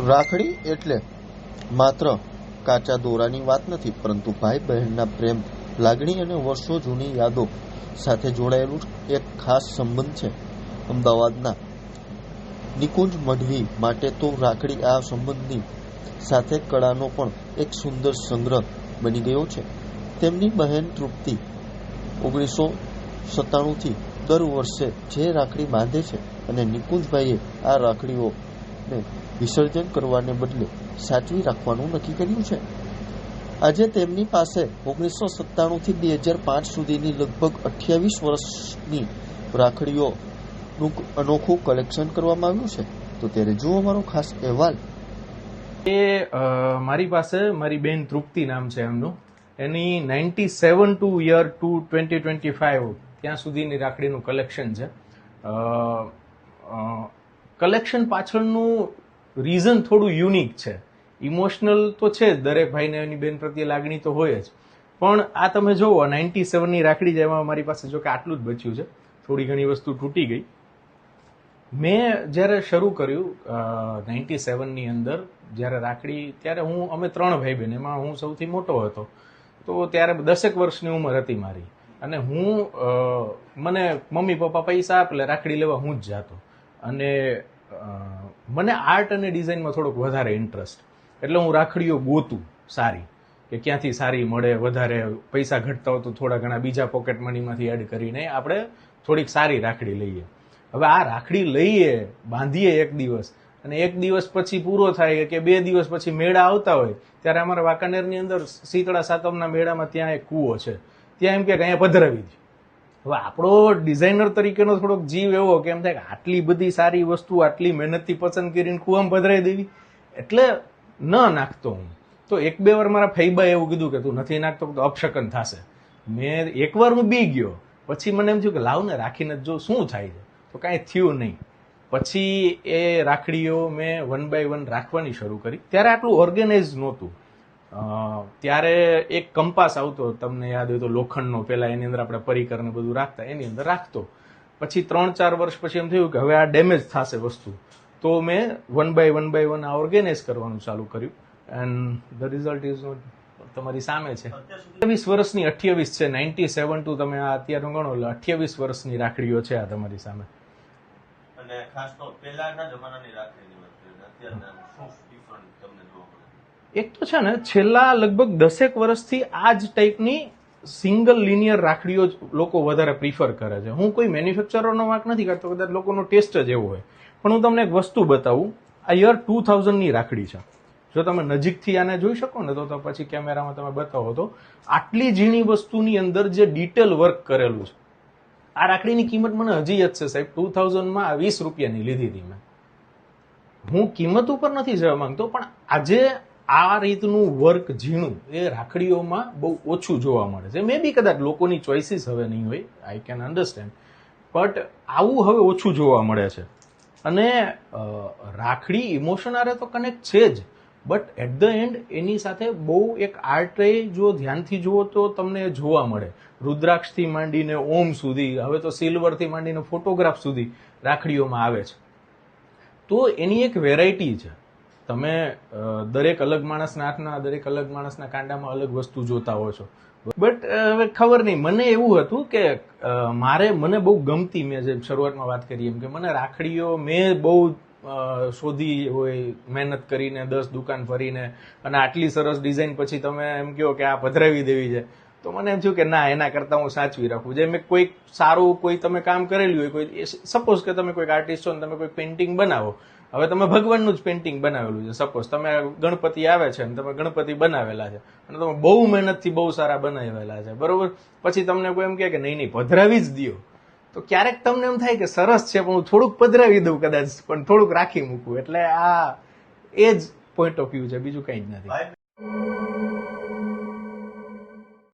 રાખડી એટલે માત્ર કાચા દોરાની વાત નથી, પરંતુ ભાઈ બહેનના પ્રેમ, લાગણી અને વર્ષો જૂની યાદો સાથે જોડાયેલું એક ખાસ સંબંધ છે. અમદાવાદના નિકુંજ મઢવી માટે તો રાખડી આ સંબંધની સાથે કળાનો પણ એક સુંદર સંગ્રહ બની ગયો છે. તેમની બહેન તૃપ્તિ 1997થી દર વર્ષે જે રાખડી બાંધે છે અને નિકુંજભાઈએ આ રાખડીઓને વિસર્જન કરવાને બદલે સાચવી રાખવાનું નક્કી કર્યું છે. આજે તેમની પાસે 1997થી 2005 સુધીની લગભગ 28 વર્ષની રાખડીઓનું અનોખું કલેક્શન કરવામાં આવ્યું છે. તો ત્યારે જુઓ અમારો ખાસ અહેવાલ. મારી પાસે મારી બેન તૃપ્તિ નામ છે એમનું, એની 97 ટુ યર ટુ 2025 ત્યાં સુધીની રાખડીનું કલેક્શન છે. કલેક્શન પાછળનું રીઝન થોડું યુનિક છે. ઇમોશનલ તો છે જ, દરેક ભાઈને એની બેન પ્રત્યે લાગણી તો હોય જ, પણ આ તમે જુઓ 97ની રાખડી છે, એમાં મારી પાસે જો કે આટલું જ બચ્યું છે, થોડી ઘણી વસ્તુ તૂટી ગઈ. મેં જ્યારે શરૂ કર્યું 97ની અંદર જ્યારે રાખડી, ત્યારે અમે 3 ભાઈ બહેન, એમાં હું સૌથી મોટો હતો. તો ત્યારે 10 વર્ષની ઉંમર હતી મારી, અને મને મમ્મી પપ્પા પૈસા આપે એટલે રાખડી લેવા હું જ જાતો. અને મને આર્ટ અને ડિઝાઇનમાં થોડોક વધારે ઇન્ટરેસ્ટ, એટલે હું રાખડીઓ ગોતું સારી, કે ક્યાંથી સારી મળે. વધારે પૈસા ઘટતા હોય તો થોડા ઘણા બીજા પોકેટ મનીમાંથી એડ કરીને આપણે થોડીક સારી રાખડી લઈએ. હવે આ રાખડી લઈએ, બાંધીએ એક દિવસ, અને એક દિવસ પછી પૂરો થાય કે 2 દિવસ પછી મેળા આવતા હોય, ત્યારે અમારા વાંકાનેરની અંદર શીતળા સાતમના મેળામાં ત્યાં એક કૂવો છે, ત્યાં એમ કે અહીંયા પધરાવી દે. હવે આપણો ડિઝાઇનર તરીકેનો થોડોક જીવ એવો કે એમ થાય કે આટલી બધી સારી વસ્તુ આટલી મહેનતથી પસંદ કરીને કૂવામાં પધરાવી દેવી, એટલે ન નાખતો હું. તો 1-2 વાર મારા ફઈબાએ એવું કીધું કે તું નથી નાખતો તો અપશકન થશે. મેં એકવાર હું બી ગયો, પછી મને એમ થયું કે લાવ ને રાખીને જો શું થાય છે, તો કાંઈ થયું નહીં. પછી એ રાખડીઓ મેં 1 by 1 રાખવાની શરૂ કરી. ત્યારે આટલું ઓર્ગેનાઇઝ નહોતું. ત્યારે એક કંપાસ આવતો, તમને યાદ હોય તો લોખંડનો, પેલા એની અંદર આપણે પરિકર ને બધું રાખતા, એની અંદર રાખતો. પછી 3-4 વર્ષ પછી એમ થયું કે હવે આ ડેમેજ થશે વસ્તુ, તો મેં 1 by 1 આ ઓર્ગેનાઇઝ કરવાનું ચાલુ કર્યું. એન્ડ ધ રિઝલ્ટ ઇઝ તમારી સામે છે. 28 વર્ષની 28 છે, 97 ટુ તમે આ અત્યારે ગણો એટલે 28 વર્ષની રાખડીઓ છે આ તમારી સામે. અને ખાસ તો પહેલાના જમાનાની રાખડીની વાત કરીએ, અત્યારના શું ડિફરન્ટ તમને જોવા મળે? એક તો છે ને, છેલ્લા લગભગ 10 વર્ષથી આ જ ટાઈપની સિંગલ લિનિયર રાખડીઓ લોકો વધારે પ્રિફર કરે છે. હું કોઈ મેન્યુફેક્ચરરનો વાંક નથી કરતો, કદાચ લોકોનો ટેસ્ટ જ એવો હોય. પણ હું તમને એક વસ્તુ બતાવું. આ યર 2000ની રાખડી છે. જો તમે નજીકથી આને જોઈ શકો ને, તો પછી કેમેરામાં તમે બતાવો તો આટલી ઝીણી વસ્તુની અંદર જે ડિટેલ વર્ક કરેલું છે. આ રાખડીની કિંમત મને હજી યાદ છે સાહેબ, 2000માં 20 રૂપિયાની લીધી હતી મેં. હું કિંમત ઉપર નથી જવા માંગતો, પણ આજે આ રીતનું વર્ક ઝીણું એ રાખડીઓમાં બહુ ઓછું જોવા મળે છે. મે બી કદાચ લોકોની ચોઇસીસ હવે નહીં હોય, આઈ કેન અન્ડરસ્ટેન્ડ, બટ આવું હવે ઓછું જોવા મળે છે. અને રાખડી ઇમોશન આરે તો કનેક્ટ છે જ, બટ એટ ધ એન્ડ એની સાથે બહુ એક આર્ટ જો ધ્યાનથી જુઓ તો તમને જોવા મળે. રુદ્રાક્ષથી માંડીને ઓમ સુધી, હવે તો સિલ્વરથી માંડીને ફોટોગ્રાફ સુધી રાખડીઓમાં આવે છે. તો એની એક વેરાયટી છે. તમે દરેક અલગ માણસના હાથના, દરેક અલગ માણસના કાંડામાં અલગ વસ્તુ જોતા હો છો. બટ હવે ખબર નહીં, મને એવું હતું કે મને બહુ ગમતી, મેં જે શરૂઆતમાં વાત કરી એમ, કે મને રાખડીઓ મેં બહુ શોધી હોય, મહેનત કરીને 10 દુકાન ફરીને, અને આટલી સરસ ડિઝાઇન પછી તમે એમ કહો કે આ પધરાવી દેવી છે, તો મને એમ થયું કે ના, એના કરતાં હું સાચવી રાખું. જે મેં કોઈક સારું કોઈ તમે કામ કરેલું હોય, કોઈ સપોઝ કે તમે કોઈક આર્ટિસ્ટ છો ને તમે કોઈ પેઇન્ટિંગ બનાવો, હવે તમે ભગવાનનું જ પેઇન્ટિંગ બનાવેલું છે, સપોઝ તમે ગણપતિ આવે છે ને તમે ગણપતિ બનાવેલા છે, અને તમે બહુ મહેનતથી બહુ સારા બનાવેલા છે, બરોબર, પછી તમને કોઈ એમ કહે કે નહીં પધરાવી જ દો, તો ક્યારેક તમને એમ થાય કે સરસ છે, પણ હું થોડુંક પધરાવી દઉં કદાચ, પણ થોડુંક રાખી મૂકું. એટલે આ એ જ પોઈન્ટ ઓફ વ્યૂ છે, બીજું કંઈ જ નથી.